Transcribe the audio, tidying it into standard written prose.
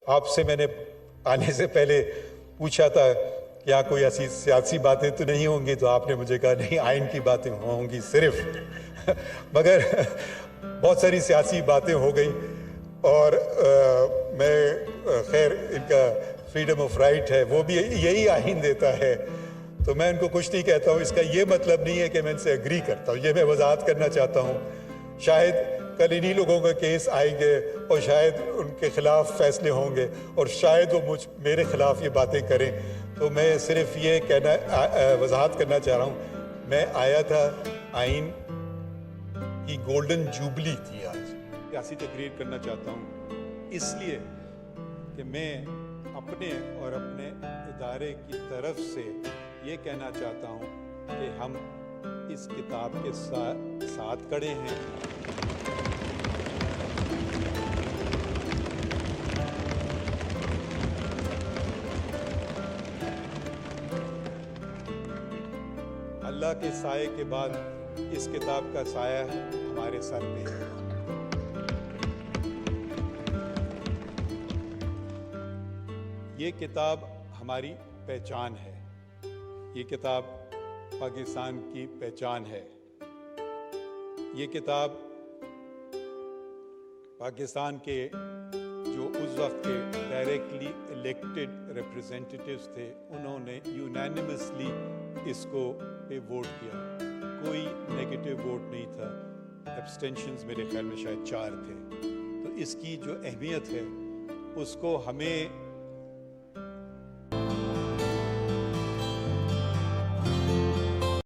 आपसे मैंने आने से पहले पूछा था कि यहाँ कोई ऐसी सियासी बातें तो नहीं होंगी, तो आपने मुझे कहा नहीं, आइन की बातें होंगी सिर्फ। मगर बहुत सारी सियासी बातें हो गई और मैं खैर इनका फ्रीडम ऑफ राइट है, वो भी यही आइन देता है, तो मैं इनको कुछ नहीं कहता हूँ। इसका ये मतलब नहीं है कि मैं इनसे एग्री करता हूँ, ये मैं वजाहत करना चाहता हूँ। शायद कल इन्हीं लोगों का केस आएंगे और शायद उनके खिलाफ फैसले होंगे और शायद वो मेरे खिलाफ ये बातें करें। तो मैं सिर्फ ये कहना वजाहत करना चाह रहा हूँ, मैं आया था, आइन की गोल्डन जुबली थी आज, सियासी तकरीर करना चाहता हूँ इसलिए कि मैं अपने और अपने इदारे की तरफ से ये कहना चाहता हूँ कि हम इस किताब के साथ खड़े हैं। अल्लाह के साए के बाद इस किताब का साया हमारे सर पे है। ये किताब हमारी पहचान है, ये किताब पाकिस्तान की पहचान है। ये किताब पाकिस्तान के जो उस वक्त के डायरेक्टली इलेक्टेड रिप्रेजेंटेटिव्स थे, उन्होंने यूनानिमसली इसको पे वोट किया, कोई नेगेटिव वोट नहीं था, एब्सटेंशंस मेरे ख्याल में शायद 4 थे। तो इसकी जो अहमियत है उसको हमें